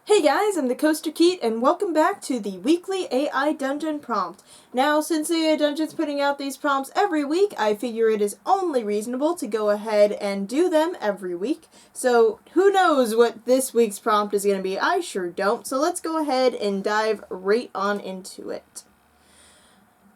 Hey guys, I'm the Coaster Keat, and welcome back to the weekly AI Dungeon prompt. Now, since AI Dungeon's putting out these prompts every week, I figure it is only reasonable to go ahead and do them every week. So, who knows what this week's prompt is going to be? I sure don't. So let's go ahead and dive right on into it.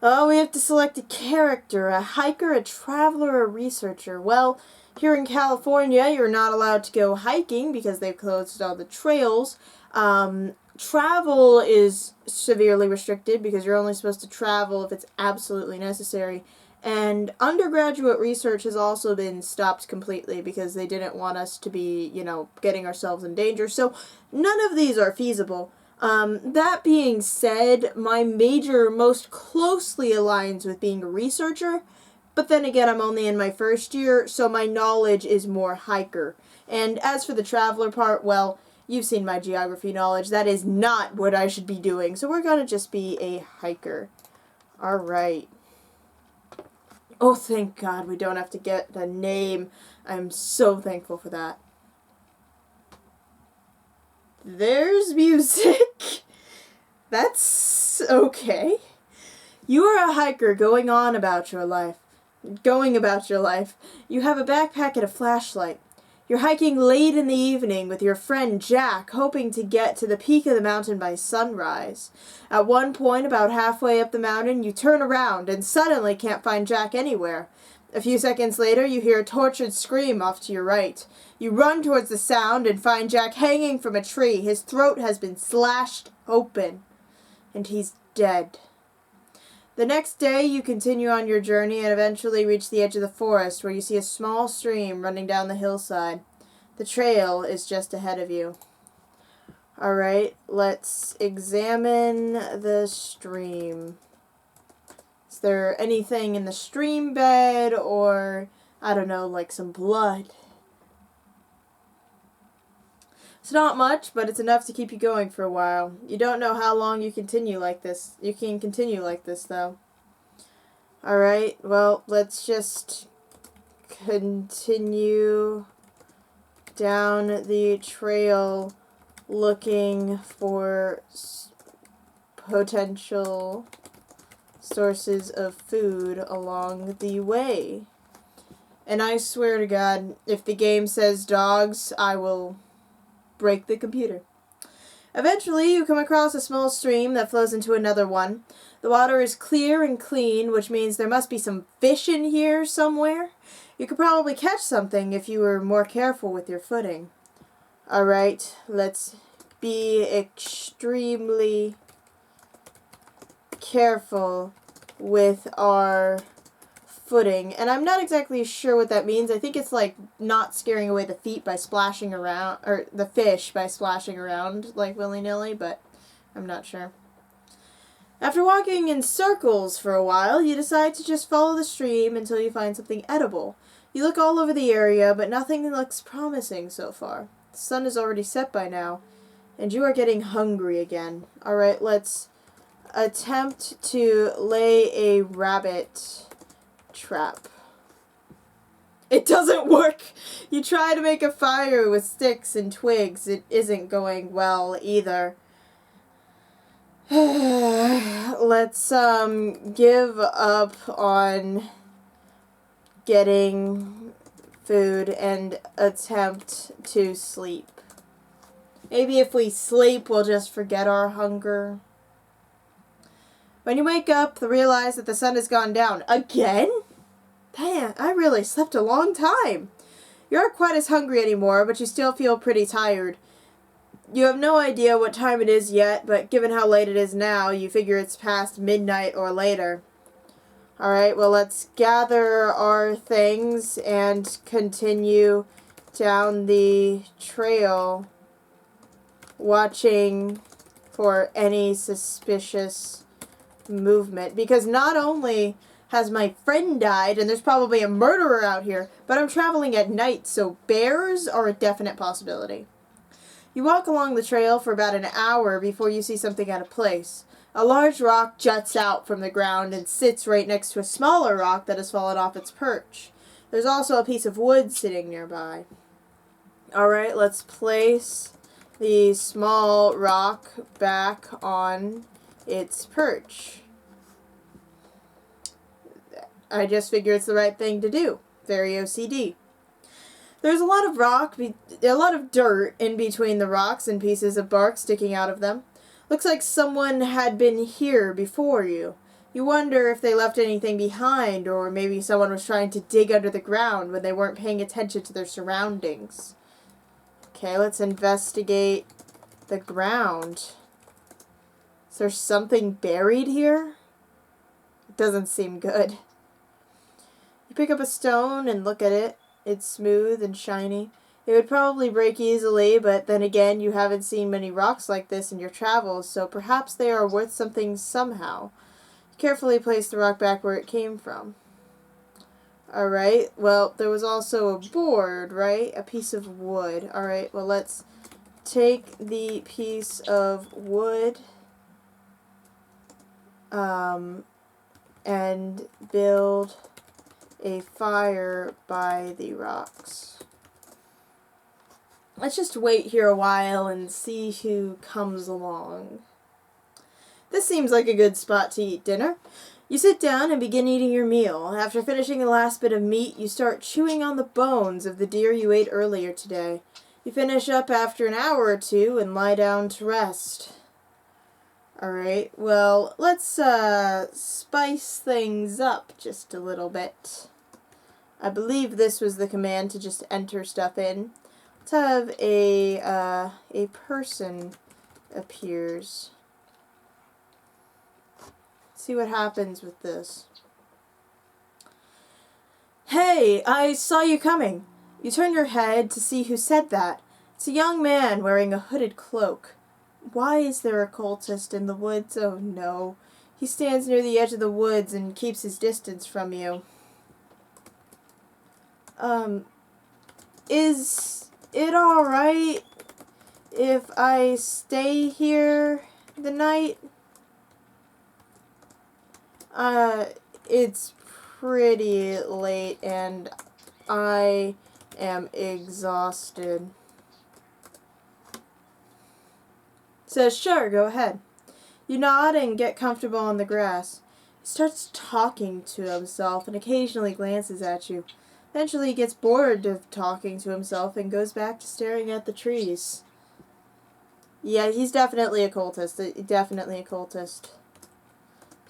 Oh, we have to select a character, a hiker, a traveler, a researcher. Well, here in California, you're not allowed to go hiking because they've closed all the trails. Travel is severely restricted because you're only supposed to travel if it's absolutely necessary. And undergraduate research has also been stopped completely because they didn't want us to be, getting ourselves in danger. So none of these are feasible. That being said, my major most closely aligns with being a researcher, but then again, I'm only in my first year, so my knowledge is more hiker. And as for the traveler part, well, you've seen my geography knowledge. That is not what I should be doing, so we're gonna just be a hiker. Alright. Oh, thank God we don't have to get the name. I'm so thankful for that. There's music. That's okay. You are a hiker going about your life. You have a backpack and a flashlight. You're hiking late in the evening with your friend Jack, hoping to get to the peak of the mountain by sunrise. At one point, about halfway up the mountain, you turn around and suddenly can't find Jack anywhere. A few seconds later, you hear a tortured scream off to your right. You run towards the sound and find Jack hanging from a tree. His throat has been slashed open, and he's dead. The next day, you continue on your journey and eventually reach the edge of the forest where you see a small stream running down the hillside. The trail is just ahead of you. Alright, let's examine the stream. Is there anything in the stream bed or, I don't know, like some blood? It's not much, but it's enough to keep you going for a while. You don't know how long you continue like this. You can continue like this, though. Alright, well, let's just continue down the trail looking for potential sources of food along the way. And I swear to God, if the game says dogs, I will break the computer. Eventually, you come across a small stream that flows into another one. The water is clear and clean, which means there must be some fish in here somewhere. You could probably catch something if you were more careful with your footing. Alright, let's be extremely careful with our footing. And I'm not exactly sure what that means. I think it's like not scaring away the feet by splashing around, or the fish by splashing around like willy-nilly, but I'm not sure. After walking in circles for a while, you decide to just follow the stream until you find something edible. You look all over the area, but nothing looks promising so far. The sun is already set by now, and you are getting hungry again. Alright, let's attempt to lay a rabbit trap. It doesn't work! You try to make a fire with sticks and twigs. It isn't going well either. Let's give up on getting food and attempt to sleep. Maybe if we sleep, we'll just forget our hunger. When you wake up, realize that the sun has gone down. Again? Man, I really slept a long time. You aren't quite as hungry anymore, but you still feel pretty tired. You have no idea what time it is yet, but given how late it is now, you figure it's past midnight or later. Alright, well, let's gather our things and continue down the trail, watching for any suspicious movement. Because not only has my friend died, and there's probably a murderer out here, but I'm traveling at night, so bears are a definite possibility. You walk along the trail for about an hour before you see something out of place. A large rock juts out from the ground and sits right next to a smaller rock that has fallen off its perch. There's also a piece of wood sitting nearby. Alright, let's place the small rock back on its perch. I just figure it's the right thing to do. Very OCD. There's a lot of a lot of dirt in between the rocks and pieces of bark sticking out of them. Looks like someone had been here before you. You wonder if they left anything behind, or maybe someone was trying to dig under the ground when they weren't paying attention to their surroundings. Okay, let's investigate the ground. Is there something buried here? It doesn't seem good. You pick up a stone and look at it. It's smooth and shiny. It would probably break easily, but then again, you haven't seen many rocks like this in your travels, so perhaps they are worth something somehow. Carefully place the rock back where it came from. Alright, well, there was also a board, right? A piece of wood. Alright, well, let's take the piece of wood and build a fire by the rocks. Let's just wait here a while and see who comes along. This seems like a good spot to eat dinner. You sit down and begin eating your meal. After finishing the last bit of meat, you start chewing on the bones of the deer you ate earlier today. You finish up after an hour or two and lie down to rest. Alright, well, let's spice things up just a little bit. I believe this was the command to just enter stuff in. Let's have a person appears. See what happens with this. Hey, I saw you coming. You turn your head to see who said that. It's a young man wearing a hooded cloak. Why is there a cultist in the woods? Oh no. He stands near the edge of the woods and keeps his distance from you. Is it alright if I stay here the night? It's pretty late and I am exhausted. Says, sure, go ahead. You nod and get comfortable on the grass. He starts talking to himself and occasionally glances at you. Eventually he gets bored of talking to himself and goes back to staring at the trees. Yeah, he's definitely a cultist. Definitely a cultist.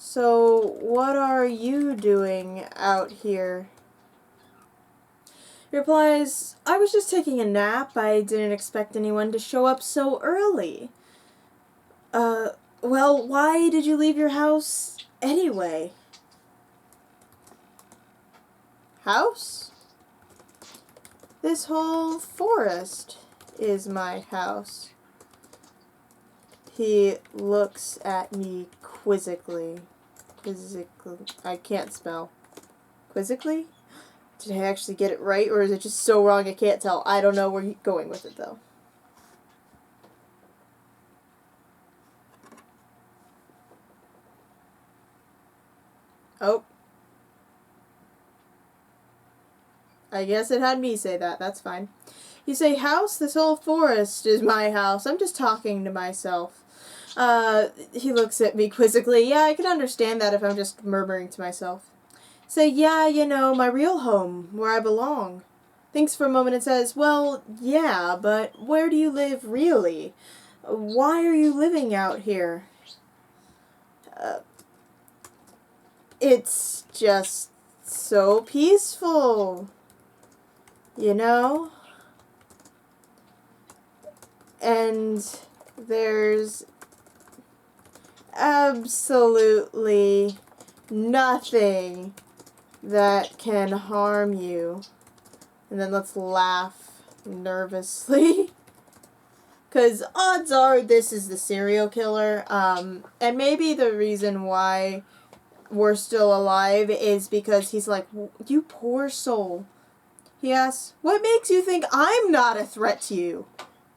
So, what are you doing out here? He replies, I was just taking a nap. I didn't expect anyone to show up so early. Well, why did you leave your house anyway? House? This whole forest is my house. He looks at me quizzically. I can't spell. Quizzically? Did I actually get it right, or is it just so wrong I can't tell? I don't know where you're going with it, though. Oh. I guess it had me say that. That's fine. You say, house? This whole forest is my house. I'm just talking to myself. He looks at me quizzically. Yeah, I can understand that if I'm just murmuring to myself. Say, yeah, you know, my real home, where I belong. Thinks for a moment and says, well, yeah, but where do you live really? Why are you living out here? It's just so peaceful, you know? And there's absolutely nothing that can harm you. And then let's laugh nervously. Because odds are this is the serial killer. And maybe the reason why we're still alive is because he's like, you poor soul. He asks, what makes you think I'm not a threat to you?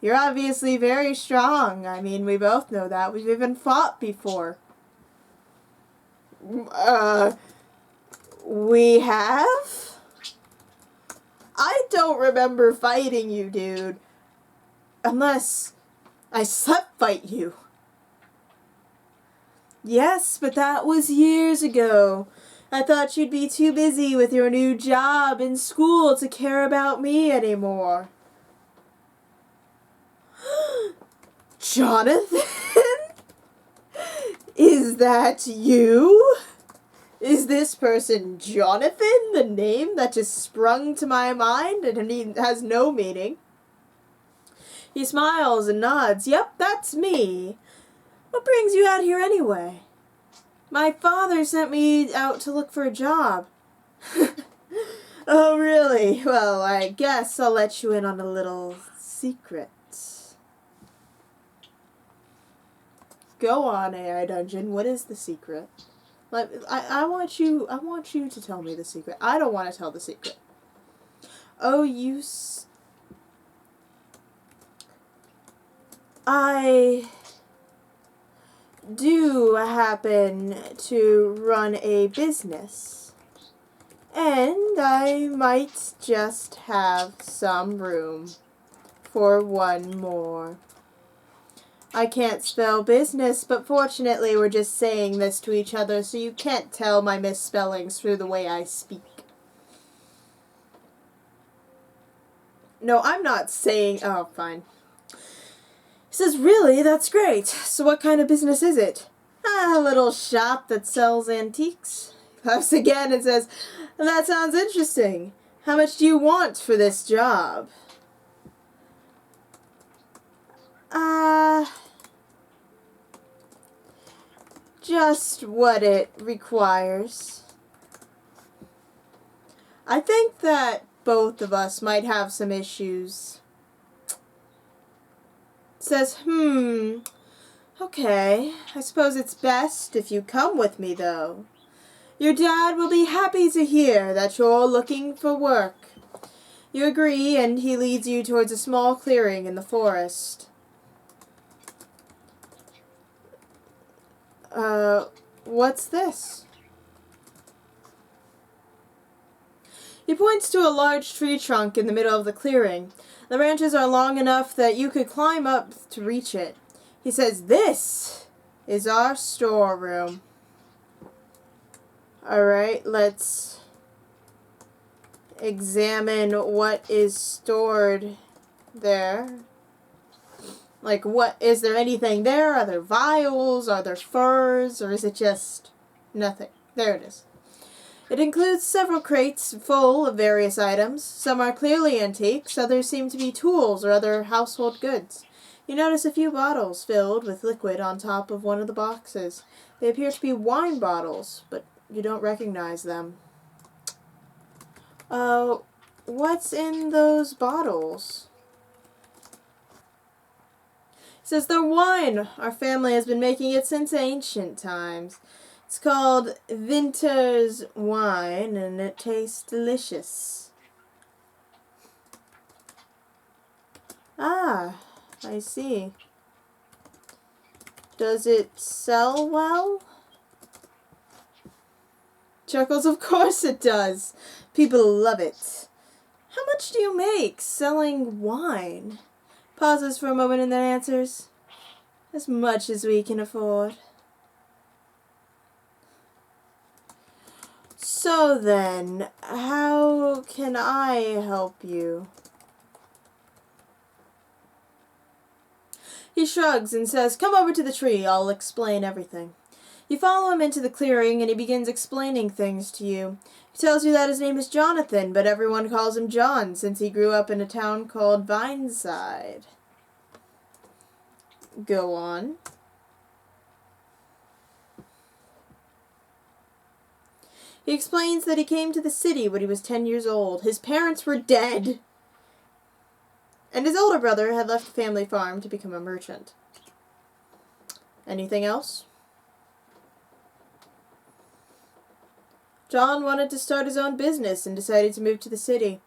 You're obviously very strong. I mean, we both know that. We've even fought before. We have? I don't remember fighting you, dude. Unless I slept fight you. Yes, but that was years ago. I thought you'd be too busy with your new job in school to care about me anymore. Jonathan? Is that you? Is this person Jonathan, the name that just sprung to my mind and has no meaning? He smiles and nods. Yep, that's me. What brings you out here anyway? My father sent me out to look for a job. Oh, really? Well, I guess I'll let you in on a little secret. Go on, AI Dungeon. What is the secret? Like, I want you to tell me the secret. I don't want to tell the secret. Oh, I do happen to run a business, and I might just have some room for one more. I can't spell business, but fortunately we're just saying this to each other, so you can't tell my misspellings through the way I speak. No, I'm not saying... Oh, fine. He says, really? That's great. So what kind of business is it? A little shop that sells antiques. He laughs again and says, that sounds interesting. How much do you want for this job? Just what it requires. I think that both of us might have some issues. Says, okay, I suppose it's best if you come with me, though. Your dad will be happy to hear that you're looking for work. You agree, and he leads you towards a small clearing in the forest. What's this? He points to a large tree trunk in the middle of the clearing. The branches are long enough that you could climb up to reach it. He says, this is our storeroom. Alright, let's examine what is stored there. Like, is there anything there? Are there vials? Are there furs? Or is it just nothing? There it is. It includes several crates full of various items. Some are clearly antiques, others seem to be tools or other household goods. You notice a few bottles filled with liquid on top of one of the boxes. They appear to be wine bottles, but you don't recognize them. What's in those bottles? It says they're wine. Our family has been making it since ancient times. It's called Vinter's wine, and it tastes delicious. Ah, I see. Does it sell well? Chuckles, of course it does. People love it. How much do you make selling wine? Pauses for a moment and then answers, as much as we can afford. So then, how can I help you? He shrugs and says, come over to the tree, I'll explain everything. You follow him into the clearing and he begins explaining things to you. He tells you that his name is Jonathan, but everyone calls him John since he grew up in a town called Vineside. Go on. He explains that he came to the city when he was 10 years old. His parents were dead, and his older brother had left the family farm to become a merchant. Anything else? John wanted to start his own business and decided to move to the city.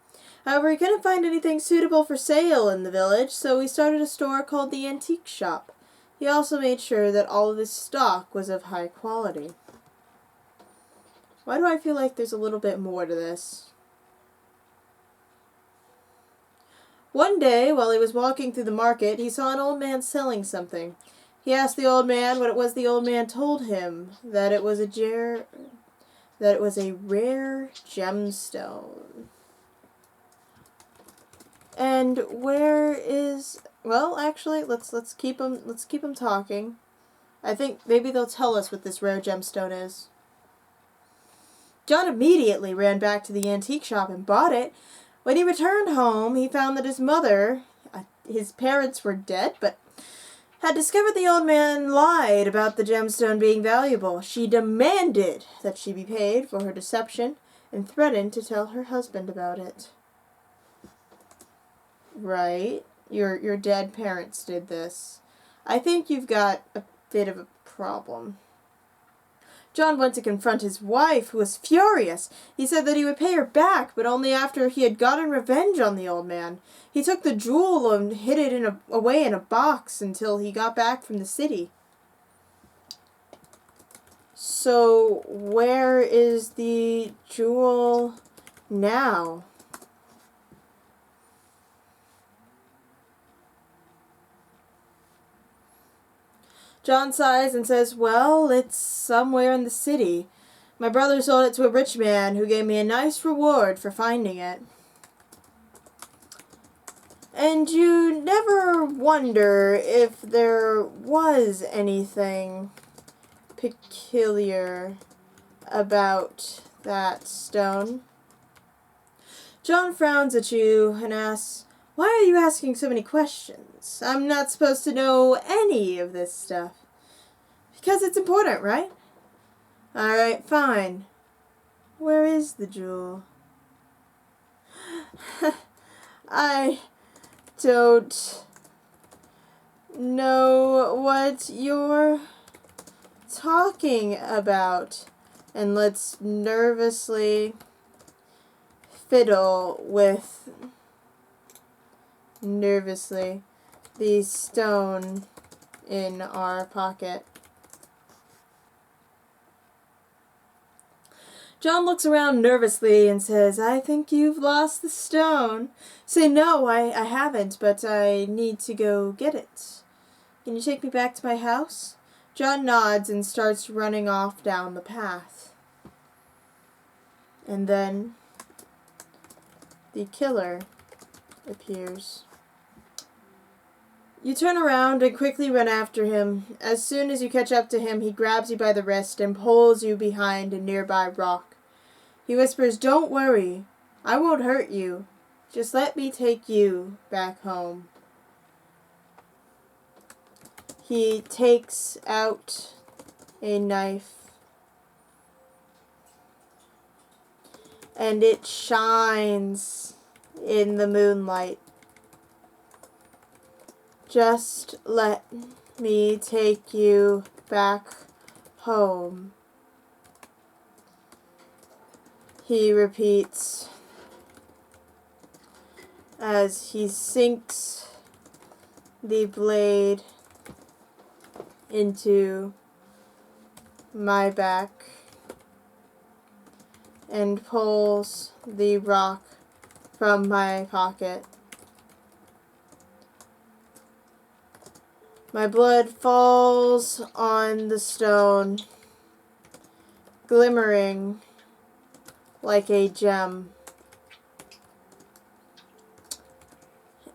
However, he couldn't find anything suitable for sale in the village, so he started a store called the Antique Shop. He also made sure that all of his stock was of high quality. Why do I feel like there's a little bit more to this? One day, while he was walking through the market, he saw an old man selling something. He asked the old man what it was. The old man told him that it was a rare gemstone. And where is... Well, actually, let's keep them talking. I think maybe they'll tell us what this rare gemstone is. John immediately ran back to the antique shop and bought it. When he returned home, he found that his parents were dead, but had discovered the old man lied about the gemstone being valuable. She demanded that she be paid for her deception and threatened to tell her husband about it. Right? Your dead parents did this. I think you've got a bit of a problem. John went to confront his wife, who was furious. He said that he would pay her back, but only after he had gotten revenge on the old man. He took the jewel and hid it away in a box until he got back from the city. So, where is the jewel now? John sighs and says, well, it's somewhere in the city. My brother sold it to a rich man who gave me a nice reward for finding it. And you never wonder if there was anything peculiar about that stone? John frowns at you and asks, why are you asking so many questions? I'm not supposed to know any of this stuff. Because it's important, right? Alright, fine. Where is the jewel? I don't know what you're talking about. And let's nervously fiddle with the stone in our pocket. John looks around nervously and says, I think you've lost the stone. Say, no, I haven't, but I need to go get it. Can you take me back to my house? John nods and starts running off down the path. And then the killer appears. You turn around and quickly run after him. As soon as you catch up to him, he grabs you by the wrist and pulls you behind a nearby rock. He whispers, don't worry, I won't hurt you. Just let me take you back home. He takes out a knife and it shines in the moonlight. Just let me take you back home. He repeats as he sinks the blade into my back and pulls the rock from my pocket. My blood falls on the stone, glimmering like a gem.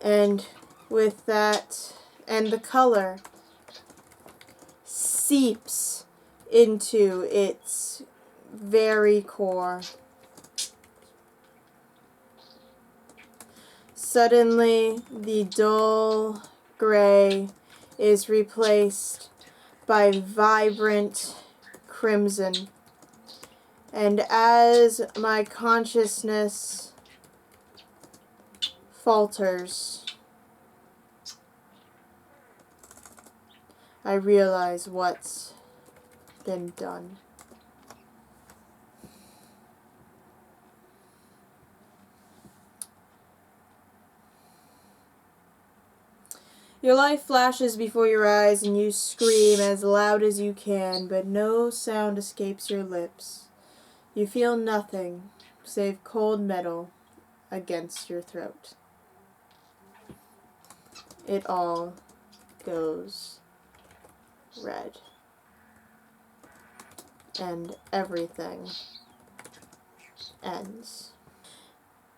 And with that, and the color seeps into its very core. Suddenly, the dull gray is replaced by vibrant crimson. And as my consciousness falters, I realize what's been done. Your life flashes before your eyes and you scream as loud as you can, but no sound escapes your lips. You feel nothing save cold metal against your throat. it all goes red. And everything ends.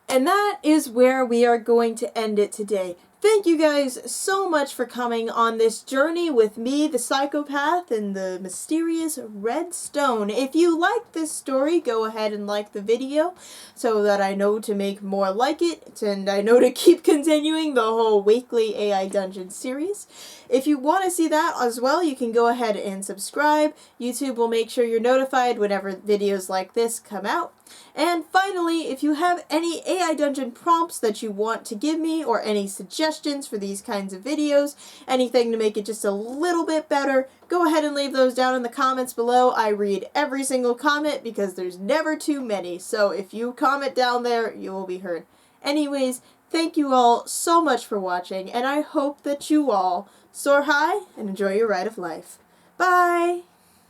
And that is where we are going to end it today. Thank you guys so much for coming on this journey with me, the psychopath, and the mysterious red stone. If you like this story, go ahead and like the video so that I know to make more like it, and I know to keep continuing the whole weekly AI Dungeon series. If you want to see that as well, you can go ahead and subscribe. YouTube will make sure you're notified whenever videos like this come out. And finally, if you have any AI Dungeon prompts that you want to give me, or any suggestions for these kinds of videos, anything to make it just a little bit better, go ahead and leave those down in the comments below. I read every single comment because there's never too many, so if you comment down there, you will be heard. Anyways, thank you all so much for watching, and I hope that you all soar high and enjoy your ride of life. Bye!